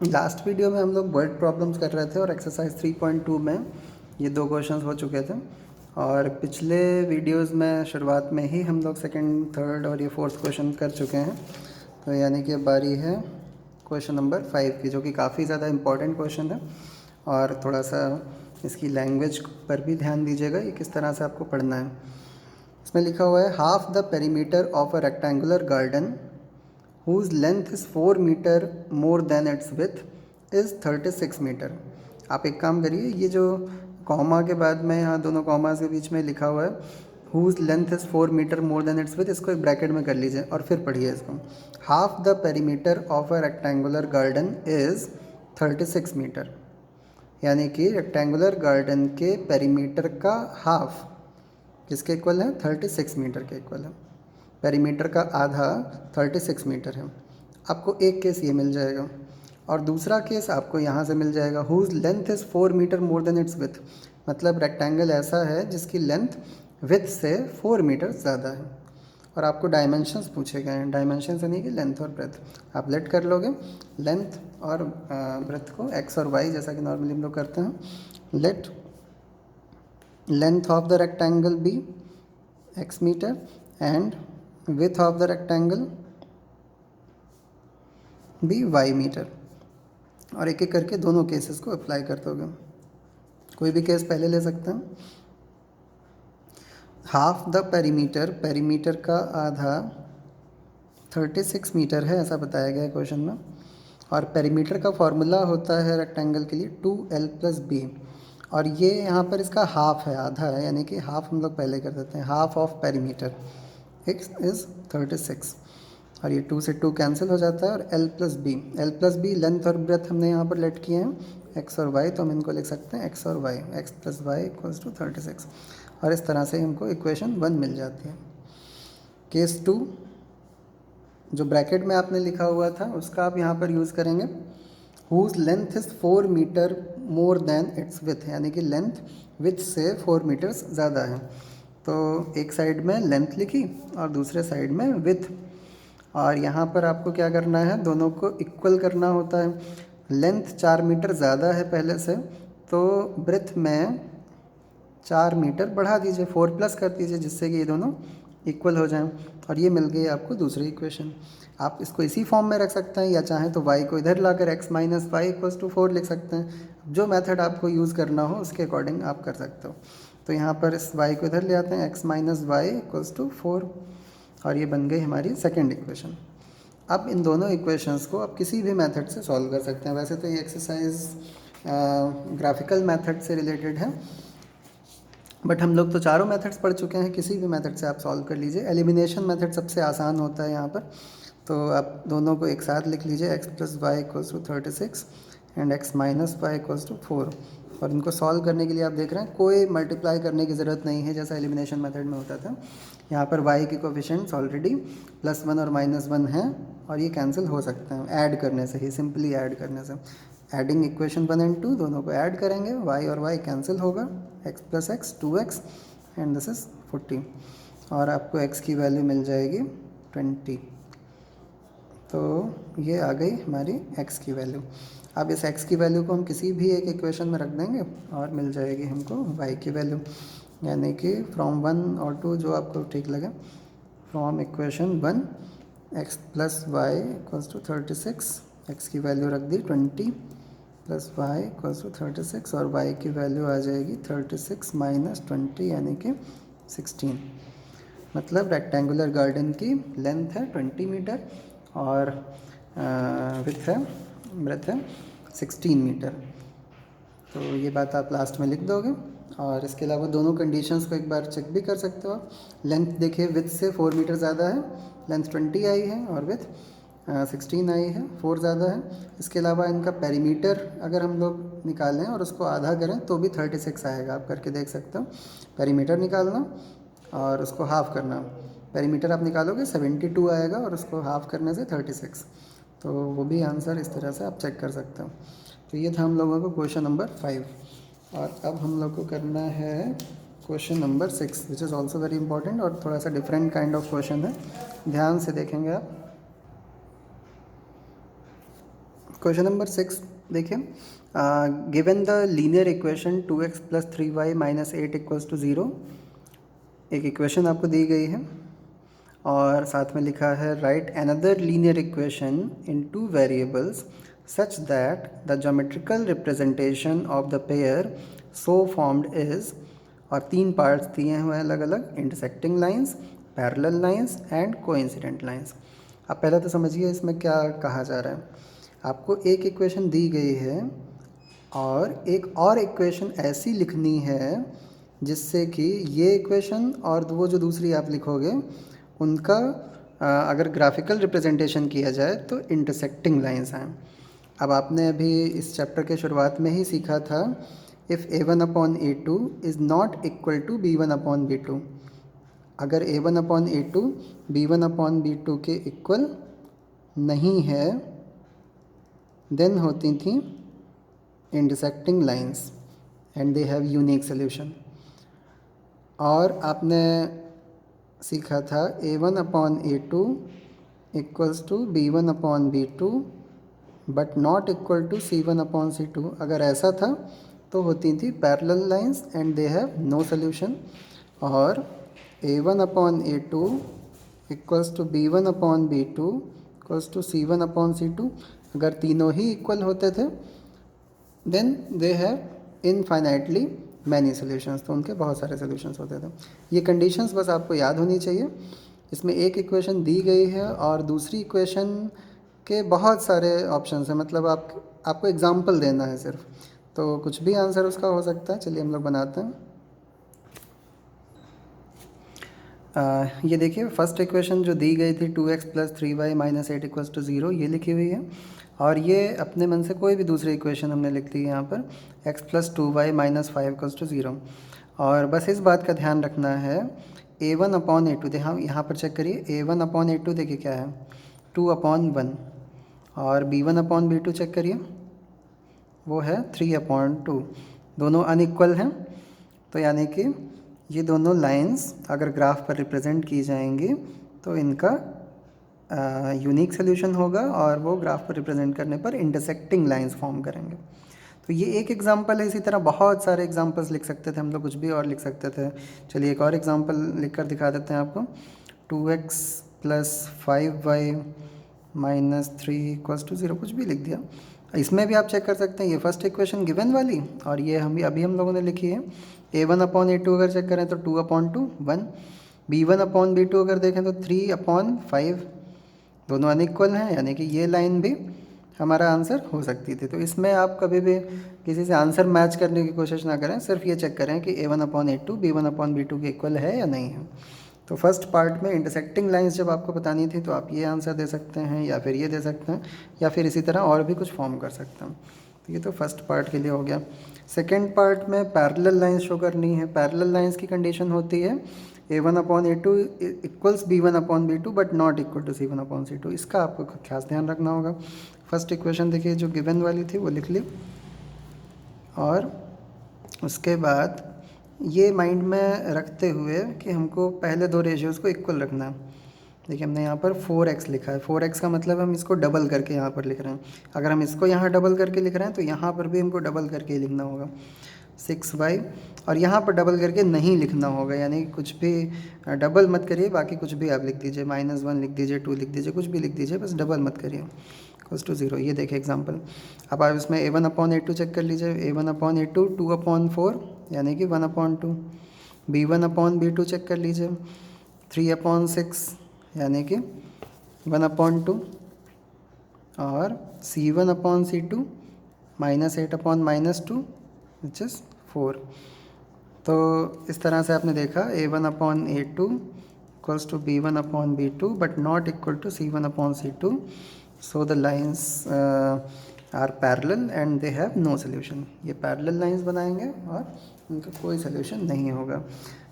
Last video में हम लोग वर्ड प्रॉब्लम्स कर रहे थे और एक्सरसाइज 3.2 में ये 2 क्वेश्चंस हो चुके थे। और पिछले वीडियोस में शुरुआत में ही हम लोग सेकंड, थर्ड और ये फोर्थ क्वेश्चन कर चुके हैं। तो यानी कि अब बारी है क्वेश्चन नंबर 5 की, जो कि काफ़ी ज़्यादा इम्पॉर्टेंट क्वेश्चन है। और थोड़ा सा इसकी लैंग्वेज पर भी ध्यान दीजिएगा, ये किस तरह से आपको पढ़ना है। इसमें लिखा हुआ है half the perimeter of a rectangular garden whose length is 4 meter more than its width is 36 meter। आप एक काम करिए, ये जो कॉमा के बाद में यहाँ दोनों कॉमास के बीच में लिखा हुआ है whose length is 4 meter more than its width, इसको एक ब्रैकेट में कर लीजिए और फिर पढ़िए इसको। Half the perimeter of a rectangular garden is 36 metre, यानी कि रेक्टेंगुलर गार्डन के पेरीमीटर का हाफ किसके इक्वल है? 36 मीटर के इक्वल है। पेरीमीटर का आधा 36 मीटर है। आपको एक केस ये मिल जाएगा और दूसरा केस आपको यहाँ से मिल जाएगा whose length is 4 metre more than its width. मतलब रेक्टेंगल ऐसा है जिसकी लेंथ विथ से 4 मीटर ज़्यादा है। और आपको डायमेंशंस पूछे गए हैं, डायमेंशंस यानी कि लेंथ और ब्रेथ। आप लेट कर लोगे लेंथ और ब्रेथ को एक्स और वाई, जैसा कि नॉर्मली हम लोग करते हैं। Let length of the rectangle be x metre and width of the rectangle be y metre. और एक एक करके दोनों केसेस को अप्लाई कर दोगे। कोई भी केस पहले ले सकते हैं। हाफ द पेरीमीटर, पेरीमीटर का आधा 36 मीटर है, ऐसा बताया गया है क्वेश्चन में। और पेरीमीटर का फॉर्मूला होता है रेक्टेंगल के लिए 2l + b। और ये यहाँ पर इसका हाफ है, आधा है, यानी कि हाफ हम लोग पहले कर देते हैं। Half of perimeter x is 36 और ये 2 से 2 कैंसिल हो जाता है। और l + b लेंथ और ब्रेथ हमने यहाँ पर लेट किए हैं x और y, तो हम इनको लिख सकते हैं x और y, x + y = 36। और इस तरह से हमको इक्वेशन 1 मिल जाती है। केस 2 जो ब्रैकेट में आपने लिखा हुआ था उसका आप यहाँ पर यूज़ करेंगे। Whose length is 4 metre more than its width, यानी कि लेंथ विथ से 4 मीटर्स ज़्यादा है। तो एक साइड में लेंथ लिखी और दूसरे साइड में विथ। और यहाँ पर आपको क्या करना है, दोनों को इक्वल करना होता है। लेंथ 4 मीटर ज़्यादा है पहले से, तो ब्रेथ में 4 मीटर बढ़ा दीजिए, 4+ कर दीजिए, जिससे कि ये दोनों इक्वल हो जाएं। और ये मिल गई आपको दूसरी इक्वेशन। आप इसको इसी फॉर्म में रख सकते हैं, या चाहें तो y को इधर लाकर x - y = 4 लिख सकते हैं। जो मेथड आपको यूज़ करना हो उसके अकॉर्डिंग आप कर सकते हो। तो यहाँ पर इस y को इधर ले आते हैं, x - y = 4, और ये बन गई हमारी सेकेंड इक्वेशन। अब इन दोनों इक्वेशंस को आप किसी भी मेथड से सॉल्व कर सकते हैं। वैसे तो ये एक्सरसाइज ग्राफिकल मेथड से रिलेटेड है, बट हम लोग तो चारों मेथड्स पढ़ चुके हैं। किसी भी मेथड से आप सॉल्व कर लीजिए। एलिमिनेशन मेथड सबसे आसान होता है यहाँ पर। तो आप दोनों को एक साथ लिख लीजिए, x + y = 36 and x - y = 4। और इनको सॉल्व करने के लिए आप देख रहे हैं कोई मल्टीप्लाई करने की ज़रूरत नहीं है, जैसा एलिमिनेशन मेथड में होता था। यहाँ पर y के कोफिशिएंट्स ऑलरेडी +1 और -1 हैं और ये कैंसिल हो सकते हैं ऐड करने से ही, सिंपली ऐड करने से। एडिंग इक्वेशन 1 एंड 2 दोनों को ऐड करेंगे, y और y कैंसिल होगा, x + x 2x and this is 40। और आपको x की वैल्यू मिल जाएगी 20। तो ये आ गई हमारी x की वैल्यू। अब इस x की वैल्यू को हम किसी भी एक इक्वेशन में रख देंगे और मिल जाएगी हमको y की वैल्यू, यानी कि फ्रॉम 1 और 2 जो आपको ठीक लगे। From equation 1 x + y = 36, x की वैल्यू रख दी 20 + y = 36 और y की वैल्यू आ जाएगी 36 - 20 यानी कि 16। मतलब रेक्टेंगुलर गार्डन की लेंथ है 20 मीटर और विथ है, ब्रेथ है 16 मीटर। तो ये बात आप लास्ट में लिख दोगे। और इसके अलावा दोनों कंडीशंस को एक बार चेक भी कर सकते हो। लेंथ देखिए विथ से 4 मीटर ज़्यादा है, लेंथ 20 आई है और विथ 16 आई है, 4 ज़्यादा है। इसके अलावा इनका पेरीमीटर अगर हम लोग निकालें और उसको आधा करें तो भी 36 आएगा। आप करके देख सकते हो। पेरीमीटर निकालना और उसको हाफ़ करना। पेरीमीटर आप निकालोगे 72 आएगा और उसको हाफ़ करने से 36, तो वो भी आंसर इस तरह से आप चेक कर सकते हो। तो ये था हम लोगों को क्वेश्चन नंबर 5। और अब हम लोग को करना है question number 6, which is also very important और थोड़ा सा डिफरेंट काइंड ऑफ क्वेश्चन है। ध्यान से देखेंगे आप। क्वेश्चन नंबर 6 देखिए, given the linear equation 2x plus 3y minus 8 equals to 0। एक इक्वेशन आपको दी गई है और साथ में लिखा है right another linear equation in two variables such that the geometrical representation of the pair so formed is, और 3 पार्ट्स दिए हुए हैं अलग अलग, intersecting lines, parallel lines and coincident lines. अब पहले तो समझिए इसमें क्या कहा जा रहा है। आपको एक इक्वेशन दी गई है और एक और इक्वेशन ऐसी लिखनी है जिससे कि ये इक्वेशन और वो जो दूसरी आप लिखोगे उनका अगर ग्राफिकल रिप्रेजेंटेशन किया जाए तो इंटरसेक्टिंग लाइंस हैं। अब आपने अभी इस चैप्टर के शुरुआत में ही सीखा था, if a1/a2 is not equal to b1/b2। अगर a1/a2 b1/b2 के इक्वल नहीं है देन होती थी intersecting lines and they have unique solution. और आपने सीखा था a1/a2 equals to b1/b2 but not equal to c1/c2। अगर ऐसा था तो होती थी parallel lines and they have no solution. और a1/a2 equals to b1/b2 equals to c1/c2, अगर तीनों ही इक्वल होते थे then they have infinitely many solutions, तो उनके बहुत सारे सोल्यूशंस होते थे। ये कंडीशंस बस आपको याद होनी चाहिए। इसमें एक इक्वेशन दी गई है और दूसरी इक्वेशन के बहुत सारे ऑप्शंस हैं, मतलब आपको एग्जांपल देना है सिर्फ, तो कुछ भी आंसर उसका हो सकता है। चलिए हम लोग बनाते हैं। ये देखिए फर्स्ट इक्वेशन जो दी गई थी 2x plus 3y minus 8 equals to 0, ये लिखी हुई है। और ये अपने मन से कोई भी दूसरी इक्वेशन हमने लिख दी है यहाँ पर, x plus 2y minus 5 equals to 0। और बस इस बात का ध्यान रखना है a1/a2, देखा यहाँ पर चेक करिए, a1/a2 देखिए क्या है 2/1, और b1/b2 चेक करिए वो है 3/2। दोनों अनइक्वल हैं, तो यानी कि ये दोनों लाइंस अगर ग्राफ पर रिप्रेजेंट की जाएंगी तो इनका यूनिक सोल्यूशन होगा और वो ग्राफ पर रिप्रेजेंट करने पर इंटरसेक्टिंग लाइंस फॉर्म करेंगे। तो ये एक एग्जांपल है। इसी तरह बहुत सारे एग्जांपल्स लिख सकते थे हम लोग, कुछ भी और लिख सकते थे। चलिए एक और एग्जांपल लिख कर दिखा देते हैं आपको। 2x plus 5y minus 3 equals to 0, कुछ भी लिख दिया। इसमें भी आप चेक कर सकते हैं, ये फर्स्ट इक्वेशन गिवन वाली और ये अभी हम लोगों ने लिखी है a1/a2 अगर चेक करें तो 2/2 1, b1/b2 अगर देखें तो 3/5, दोनों अनइक्वल हैं, यानी कि ये लाइन भी हमारा आंसर हो सकती थी। तो इसमें आप कभी भी किसी से आंसर मैच करने की कोशिश ना करें, सिर्फ ये चेक करें कि a1/a2 b1/b2 के इक्वल है या नहीं है। तो फर्स्ट पार्ट में इंटरसेक्टिंग लाइंस जब आपको बतानी थी तो आप ये आंसर दे सकते हैं या फिर ये दे सकते हैं या फिर इसी तरह और भी कुछ फॉर्म कर सकते हैं। तो ये तो फर्स्ट पार्ट के लिए हो गया। सेकेंड पार्ट में पैरेलल लाइंस शो करनी है। पैरेलल लाइंस की कंडीशन होती है a1/a2 equals b1/b2 but not equal to c1/c2। इसका आपको खास ध्यान रखना होगा। फर्स्ट इक्वेशन देखिए जो गिवन वाली थी वो लिख ली, और उसके बाद ये माइंड में रखते हुए कि हमको पहले दो रेशियोज़ को इक्वल रखना है। देखिए हमने यहाँ पर 4x लिखा है, 4x का मतलब हम इसको डबल करके यहाँ पर लिख रहे हैं। अगर हम इसको यहाँ डबल करके लिख रहे हैं तो यहाँ पर भी हमको डबल करके ही लिखना होगा 6y, और यहाँ पर डबल करके नहीं लिखना होगा, यानी कुछ भी डबल मत करिए, बाकी कुछ भी आप लिख दीजिए, -1 लिख दीजिए, 2 लिख दीजिए, कुछ भी लिख दीजिए, बस डबल मत करिए। इक्वल्स टू 0, ये देखिए एग्जाम्पल। अब आप इसमें a1/a2 चेक कर लीजिए, a1/a2 2/4 यानी कि 1/2, b1/b2 चेक कर लीजिए 3/6 यानी कि 1/2, और c1/c2 -8/-2 विच इज़ 4। तो इस तरह से आपने देखा a1/a2 equals to b1/b2 but not equal to c1/c2, so the lines are parallel and they have no solution. ये पैरेलल लाइंस बनाएंगे और उनका कोई सोल्यूशन नहीं होगा।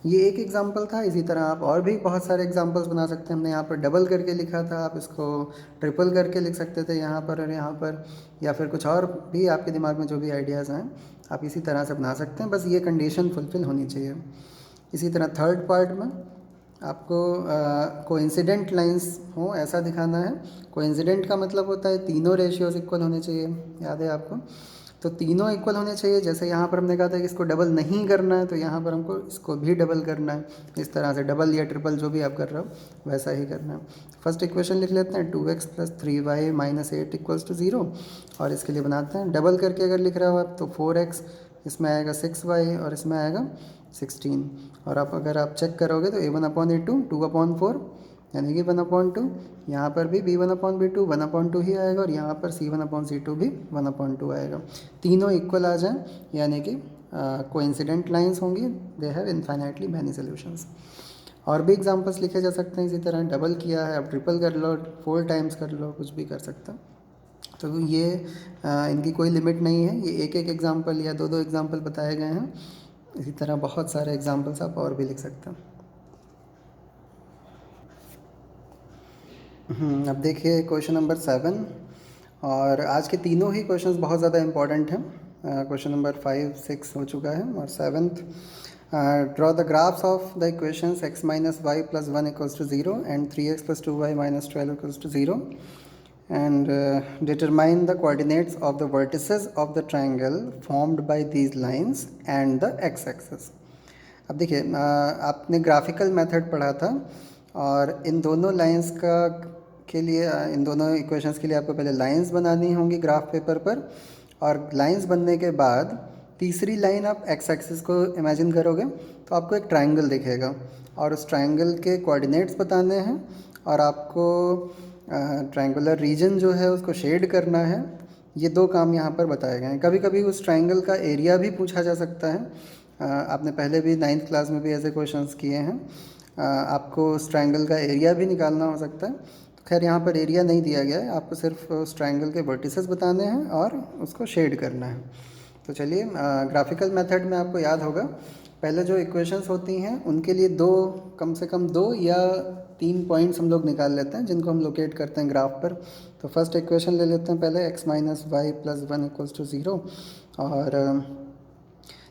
ये एक एग्जांपल था। इसी तरह आप और भी बहुत सारे एग्जांपल्स बना सकते हैं। हमने यहाँ पर डबल करके लिखा था, आप इसको ट्रिपल करके लिख सकते थे यहाँ पर और यहाँ पर, या फिर कुछ और भी आपके दिमाग में जो भी आइडियाज़ हैं आप इसी तरह से बना सकते हैं। बस ये कंडीशन फुलफ़िल होनी चाहिए। इसी तरह थर्ड पार्ट में आपको कोइंसिडेंट लाइंस हो ऐसा दिखाना है। कोइंसिडेंट का मतलब होता है तीनों रेशियोज इक्वल होने चाहिए, याद है आपको। तो तीनों इक्वल होने चाहिए। जैसे यहाँ पर हमने कहा था कि इसको डबल नहीं करना है, तो यहाँ पर हमको इसको भी डबल करना है। इस तरह से डबल या ट्रिपल जो भी आप कर रहे हो वैसा ही करना है। फर्स्ट इक्वेशन लिख लेते हैं, 2x + 3y - 8 = 0। और इसके लिए बनाते हैं डबल करके, अगर लिख रहे हो आप तो 4x, इसमें आएगा 6y और इसमें आएगा 16। और आप अगर आप चेक करोगे तो a1/a2 2/4 यानी कि 1/2। यहाँ पर भी b1/b2 1/2 ही आएगा, और यहाँ पर c1/c2 भी 1/2 आएगा। तीनों इक्वल आ जाएं यानी कि कोइंसिडेंट लाइंस होंगी, दे हैव इनफाइनाइटली मैनी सॉल्यूशंस। और भी एग्जांपल्स लिखे जा सकते हैं इसी तरह। डबल किया है, अब ट्रिपल कर लो, 4 टाइम्स कर लो, कुछ भी कर सकते हो। तो ये इनकी कोई लिमिट नहीं है, ये एक एक एग्जांपल या दो दो एग्जांपल बताए गए हैं। इसी तरह बहुत सारे एग्जांपल्स आप और भी लिख सकते हैं। अब देखिए क्वेश्चन नंबर 7। और आज के तीनों ही क्वेश्चंस बहुत ज़्यादा इंपॉर्टेंट हैं। क्वेश्चन नंबर 5, 6 हो चुका है, और 7th, draw the graphs of the equations x - y + 1 = 0 and 3x + 2y - 12 = 0 and determine the coordinates of the vertices of the triangle formed by these lines and the x-axis। अब देखिए आपने graphical method पढ़ा था, और इन दोनों lines का के लिए इन दोनों इक्वेशंस के लिए आपको पहले लाइंस बनानी होंगी ग्राफ पेपर पर, और लाइंस बनने के बाद तीसरी लाइन आप एक्स एक्सिस को इमेजिन करोगे तो आपको एक ट्रायंगल दिखेगा, और उस ट्रायंगल के कोऑर्डिनेट्स बताने हैं, और आपको ट्रायंगुलर रीजन जो है उसको शेड करना है। ये दो काम यहाँ पर बताए गए हैं। कभी कभी उस ट्रायंगल का एरिया भी पूछा जा सकता है। आपने पहले भी 9th क्लास में भी ऐसे क्वेश्चंस किए हैं। आपको उस ट्रायंगल का एरिया भी निकालना हो सकता है। तो खैर यहाँ पर एरिया नहीं दिया गया है, आपको सिर्फ उस ट्रायंगल के वर्टिसेस बताने हैं और उसको शेड करना है। तो चलिए, ग्राफिकल मेथड में आपको याद होगा, पहले जो इक्वेशंस होती हैं उनके लिए कम से कम 2 या 3 पॉइंट्स हम लोग निकाल लेते हैं जिनको हम लोकेट करते हैं ग्राफ पर। तो फर्स्ट इक्वेशन ले लेते हैं पहले, x - y + 1 = 0। और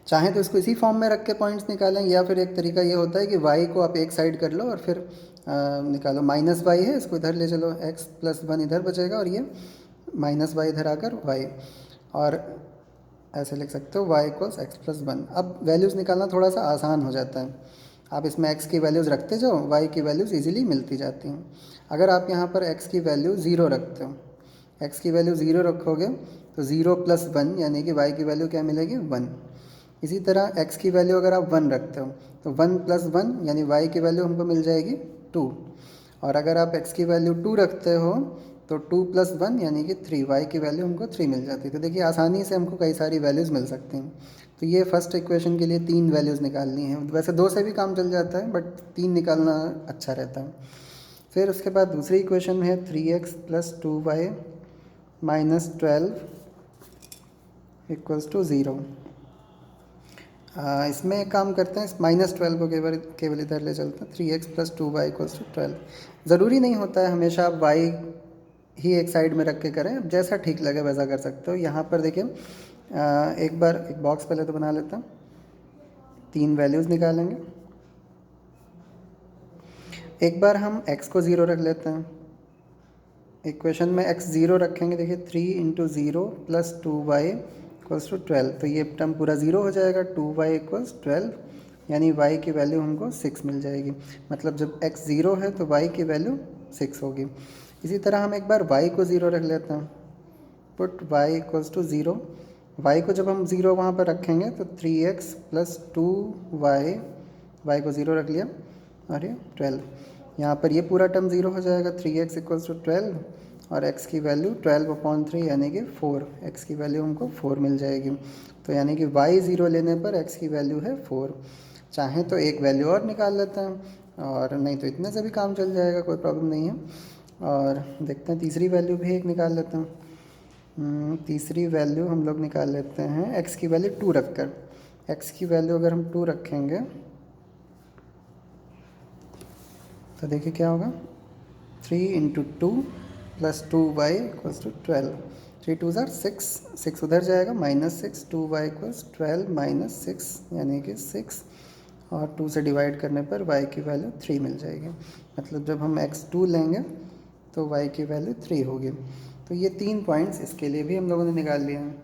चाहें तो इसको इसी फॉर्म में रख के पॉइंट्स निकालें, या फिर एक तरीका ये होता है कि y को आप एक साइड कर लो और फिर निकालो। -y है, इसको इधर ले चलो, x + 1 इधर बचेगा, और ये -y इधर आकर y, और ऐसे लिख सकते हो y = x + 1। अब वैल्यूज़ निकालना थोड़ा सा आसान हो जाता है। आप इसमें x की वैल्यूज़ रखते जाओ, y की वैल्यूज़ इजीली मिलती जाती हैं। अगर आप यहाँ पर x की वैल्यू 0 रखते हो, x की वैल्यू 0 रखोगे तो 0 + 1 यानी कि y की वैल्यू क्या मिलेगी, 1। इसी तरह x की वैल्यू अगर आप 1 रखते हो तो 1 + 1 यानी y की वैल्यू हमको मिल जाएगी 2। और अगर आप x की वैल्यू 2 रखते हो तो 2 + 1 यानी कि 3, y की वैल्यू हमको 3 मिल जाती है। तो देखिए आसानी से हमको कई सारी वैल्यूज़ मिल सकती हैं। तो ये फर्स्ट इक्वेशन के लिए 3 वैल्यूज़ निकालनी है। वैसे 2 से भी काम चल जाता है, बट 3 निकालना अच्छा रहता है। फिर उसके बाद दूसरी इक्वेशन है 3x + 2y - 12 = 0। इसमें एक काम करते हैं, इस -12 को केवल इधर ले चलते हैं। 3x + 2y = 12। ज़रूरी नहीं होता है हमेशा आप y ही एक साइड में रख के करें, अब जैसा ठीक लगे वैसा कर सकते हो। यहाँ पर देखिए एक बार एक बॉक्स पहले तो बना लेता हूँ, 3 वैल्यूज़ निकालेंगे। एक बार हम x को 0 रख लेते हैं। इक्वेशन में x 0 रखेंगे, देखिए 3 × 0 + 2y = 12। तो ये टर्म पूरा 0 हो जाएगा, 2y = 12 यानी y की वैल्यू हमको 6 मिल जाएगी। मतलब जब x 0 है तो y की वैल्यू 6 होगी। इसी तरह हम एक बार y को 0 रख लेते हैं, पुट y = 0। y को जब हम 0 वहाँ पर रखेंगे तो 3x + 2y, y को 0 रख लिया, और ये 12। यहाँ पर ये पूरा टर्म 0 हो जाएगा, 3x = 12 और x की वैल्यू 12/3 यानी कि 4, x की वैल्यू हमको 4 मिल जाएगी। तो यानी कि y 0 लेने पर x की वैल्यू है 4। चाहें तो एक वैल्यू और निकाल लेते हैं, और नहीं तो इतने से भी काम चल जाएगा, कोई प्रॉब्लम नहीं है। और देखते हैं तीसरी वैल्यू भी एक निकाल लेते हैं। तीसरी वैल्यू हम लोग निकाल लेते हैं x की वैल्यू 2 रख कर। x की वैल्यू अगर हम 2 रखेंगे तो देखिए क्या होगा, 3 × 2 + 2y = 12। 3 2 ज़ार 6, 6 उधर जाएगा, -6, 2y = 12 - 6 यानी कि 6, और 2 से डिवाइड करने पर y की वैल्यू 3 मिल जाएगी। मतलब जब हम x2 लेंगे तो y की वैल्यू 3 होगी। तो ये 3 पॉइंट्स इसके लिए भी हम लोगों ने निकाल लिए हैं।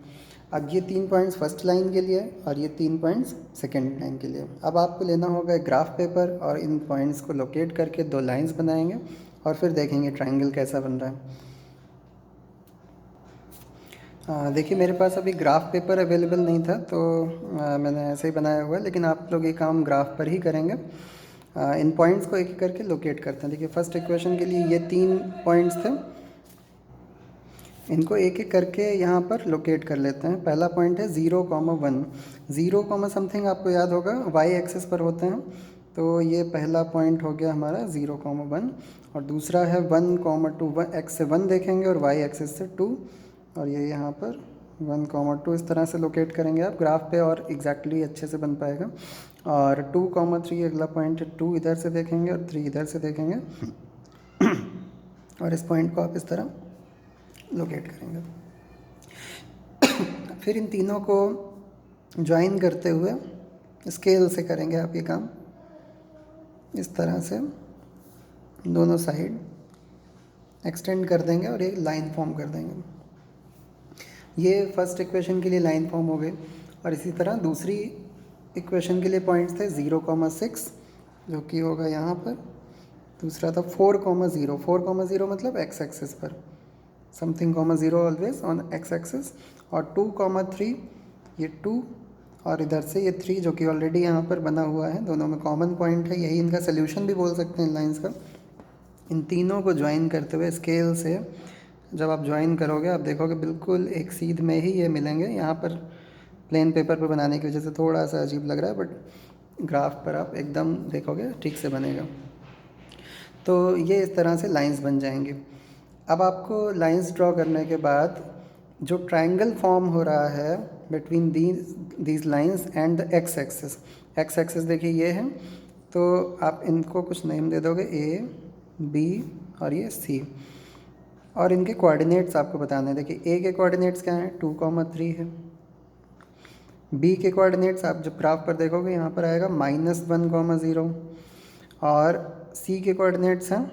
अब ये 3 पॉइंट्स फर्स्ट लाइन के लिए और ये 3 पॉइंट्स सेकेंड लाइन के लिए। अब आपको लेना होगा एक ग्राफ पेपर और इन पॉइंट्स को लोकेट करके 2 लाइंस बनाएंगे और फिर देखेंगे ट्रायंगल कैसा बन रहा है। देखिए मेरे पास अभी ग्राफ पेपर अवेलेबल नहीं था तो मैंने ऐसे ही बनाया हुआ है, लेकिन आप लोग ये काम ग्राफ पर ही करेंगे। इन पॉइंट्स को एक एक करके लोकेट करते हैं। देखिए फर्स्ट इक्वेशन के लिए ये 3 पॉइंट्स थे, इनको एक एक करके यहाँ पर लोकेट कर लेते हैं। पहला पॉइंट है 0,1, 0, समथिंग आपको याद होगा y एक्सिस पर होते हैं, तो ये पहला पॉइंट हो गया हमारा 0,1। और दूसरा है 1,2, x से 1 देखेंगे और y एक्सिस से 2, और ये यहाँ पर 1,2 इस तरह से लोकेट करेंगे आप ग्राफ पे और एग्जैक्टली अच्छे से बन पाएगा। और 2,3 अगला पॉइंट है, 2 इधर से देखेंगे और 3 इधर से देखेंगे और इस पॉइंट को आप इस तरह लोकेट करेंगे। फिर इन तीनों को ज्वाइन करते हुए स्केल से करेंगे आप ये काम। इस तरह से दोनों साइड एक्सटेंड कर देंगे और एक लाइन फॉर्म कर देंगे। ये फर्स्ट इक्वेशन के लिए लाइन फॉर्म हो गई। और इसी तरह दूसरी इक्वेशन के लिए पॉइंट्स थे 0,6 जो कि होगा यहाँ पर। दूसरा था 4,0, 4,0 मतलब x एक्सिस पर, something 0 always on x axis. और 2,3 ये 2 और इधर से ये 3 जो कि ऑलरेडी यहाँ पर बना हुआ है, दोनों में कॉमन पॉइंट है, यही इनका सोल्यूशन भी बोल सकते हैं इन लाइंस का। इन तीनों को ज्वाइन करते हुए स्केल से जब आप ज्वाइन करोगे आप देखोगे बिल्कुल एक सीध में ही ये मिलेंगे। यहाँ पर प्लेन पेपर पर बनाने की वजह से थोड़ा सा अजीब लग रहा है, बट ग्राफ पर आप एकदम देखोगे ठीक से बनेगा। तो ये इस तरह से लाइंस बन जाएंगी। अब आपको लाइंस ड्रॉ करने के बाद जो ट्रायंगल फॉर्म हो रहा है between these lines and the x axis, x axis देखिए ये है, तो आप इनको कुछ नेम दे दोगे A, B और ये C, और इनके कोऑर्डिनेट्स आपको बताने हैं। देखिए A के कोऑर्डिनेट्स क्या हैं, 2,3 है। B के कोऑर्डिनेट्स आप जब ग्राफ पर देखोगे यहाँ पर आएगा -1,0, और C के कोऑर्डिनेट्स हैं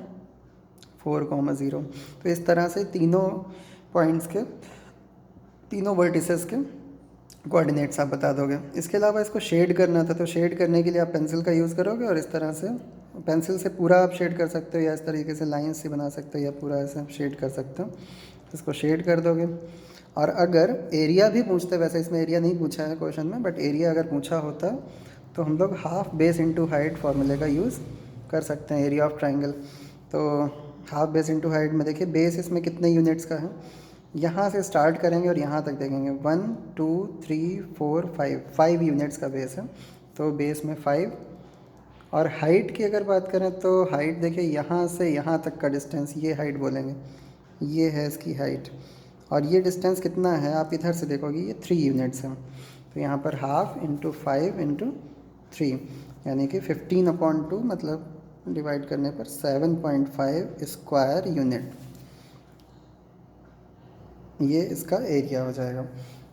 4,0। तो इस तरह से तीनों पॉइंट्स के, तीनों वर्टिसेस के कोऑर्डिनेट्स आप बता दोगे। इसके अलावा इसको शेड करना था, तो शेड करने के लिए आप पेंसिल का यूज़ करोगे और इस तरह से पेंसिल से पूरा आप शेड कर सकते हो, या इस तरीके से लाइंस से बना सकते हो, या पूरा ऐसे शेड कर सकते हो। इसको शेड कर दोगे। और अगर एरिया भी पूछते, वैसे इसमें एरिया नहीं पूछा है क्वेश्चन में, बट एरिया अगर पूछा होता तो हम लोग हाफ बेस इंटू हाइट फार्मूले का यूज़ कर सकते हैं एरिया ऑफ ट्राइंगल। तो हाफ बेस इंटू हाइट में देखिए बेस इसमें कितने यूनिट्स का है, यहाँ से स्टार्ट करेंगे और यहाँ तक देखेंगे 1, 2, 3, 4, 5 यूनिट्स का बेस है, तो बेस में 5। और हाइट की अगर बात करें तो हाइट देखिए यहाँ से यहाँ तक का डिस्टेंस, ये हाइट बोलेंगे, ये है इसकी हाइट। और ये डिस्टेंस कितना है आप इधर से देखोगे, ये 3 यूनिट्स हैं। तो यहाँ पर हाफ इंटू 5 इंटू 3 यानी कि 15/2, मतलब डिवाइड करने पर 7.5 स्क्वायर यूनिट, ये इसका एरिया हो जाएगा।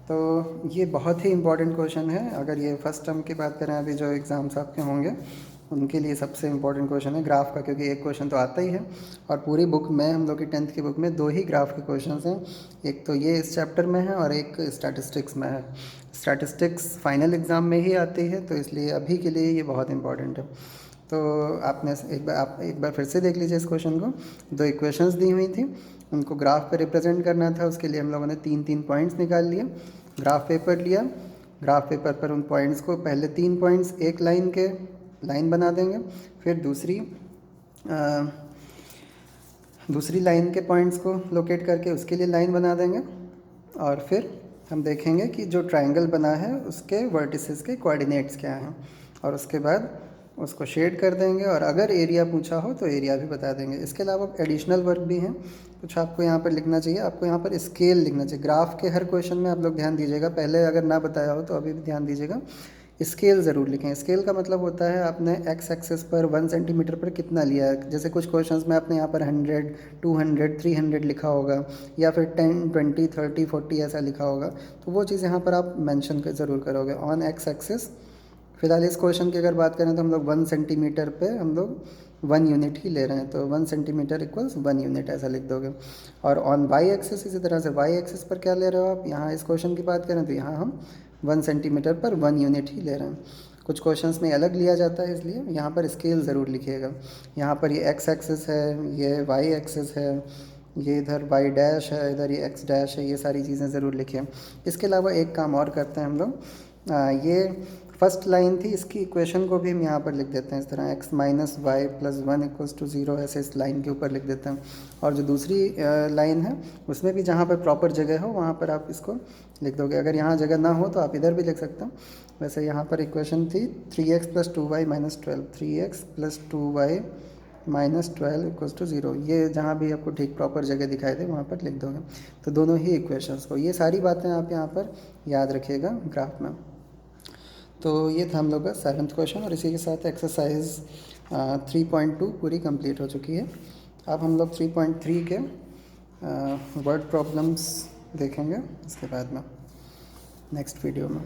तो ये बहुत ही इम्पॉर्टेंट क्वेश्चन है। अगर ये फर्स्ट टर्म की बात करें, अभी जो एग्ज़ाम्स आपके होंगे उनके लिए सबसे इम्पॉर्टेंट क्वेश्चन है ग्राफ का, क्योंकि एक क्वेश्चन तो आता ही है। और पूरी बुक में, हम लोग की 10th की बुक में 2 ही ग्राफ के क्वेश्चंस हैं, एक तो ये इस चैप्टर में है और एक स्टैटिस्टिक्स में है। स्टैटिस्टिक्स फाइनल एग्ज़ाम में ही आती है, तो इसलिए अभी के लिए ये बहुत इंपॉर्टेंट है। तो आपने आप एक बार फिर से देख लीजिए इस क्वेश्चन को। 2 इक्वेशंस दी हुई थी, उनको ग्राफ पे रिप्रेजेंट करना था, उसके लिए हम लोगों ने 3-3 पॉइंट्स निकाल लिए। ग्राफ पेपर लिया, ग्राफ पेपर पर उन पॉइंट्स को, पहले 3 पॉइंट्स एक लाइन के लाइन बना देंगे, फिर दूसरी लाइन के पॉइंट्स को लोकेट करके उसके लिए लाइन बना देंगे, और फिर हम देखेंगे कि जो ट्रायंगल बना है उसके वर्टिसेस के कोऑर्डिनेट्स क्या हैं, और उसके बाद उसको शेड कर देंगे। और अगर एरिया पूछा हो तो एरिया भी बता देंगे। इसके अलावा एडिशनल वर्क भी हैं कुछ, आपको यहाँ पर लिखना चाहिए। आपको यहाँ पर स्केल लिखना चाहिए। ग्राफ के हर क्वेश्चन में आप लोग ध्यान दीजिएगा, पहले अगर ना बताया हो तो अभी भी ध्यान दीजिएगा, स्केल ज़रूर लिखें। स्केल का मतलब होता है आपने एक्स एक्सिस पर 1 सेंटीमीटर पर कितना लिया है। जैसे कुछ क्वेश्चंस में आपने यहाँ पर 100, 200, 300 लिखा होगा, या फिर 10, 20, 30, 40 ऐसा लिखा होगा, तो वो चीज़ यहाँ पर आप मेंशन ज़रूर करोगे। ऑन एक्स एक्सिस फिलहाल इस क्वेश्चन की अगर बात करें तो हम लोग 1 सेंटीमीटर पे हम लोग 1 यूनिट ही ले रहे हैं, तो 1 सेंटीमीटर इक्वल्स 1 यूनिट ऐसा लिख दोगे। और ऑन वाई एक्सिस इसी तरह से वाई एक्सिस पर क्या ले रहे हो आप, यहाँ इस क्वेश्चन की बात करें तो यहाँ हम 1 सेंटीमीटर पर 1 यूनिट ही ले रहे हैं। कुछ क्वेश्चंस में अलग लिया जाता है, इसलिए यहाँ पर स्केल ज़रूर लिखिएगा। यहाँ पर ये एक्स एक्सिस है, ये वाई एक्सिस है, ये इधर वाई डैश है, इधर ये एक्स डैश है, ये सारी चीज़ें ज़रूर लिखिए। इसके अलावा एक काम और करते हैं हम लोग, ये फर्स्ट लाइन थी, इसकी इक्वेशन को भी हम यहाँ पर लिख देते हैं इस तरह, x minus y plus 1 equals to 0, ऐसे इस लाइन के ऊपर लिख देते हैं। और जो दूसरी लाइन है उसमें भी जहाँ पर प्रॉपर जगह हो वहाँ पर आप इसको लिख दोगे। अगर यहाँ जगह ना हो तो आप इधर भी लिख सकते हो। वैसे यहाँ पर इक्वेशन थी 3x plus 2y minus 12, 3x plus 2y minus 12 equals to 0, ये जहाँ भी आपको ठीक प्रॉपर जगह दिखाई दे वहाँ पर लिख दोगे। तो दोनों ही इक्वेशंस को, ये सारी बातें आप यहाँ पर याद रखिएगा ग्राफ में। तो ये था हम लोग का 7th क्वेश्चन, और इसी के साथ एक्सरसाइज 3.2 पूरी कंप्लीट हो चुकी है। अब हम लोग 3.3 के वर्ड प्रॉब्लम्स देखेंगे इसके बाद में नेक्स्ट वीडियो में।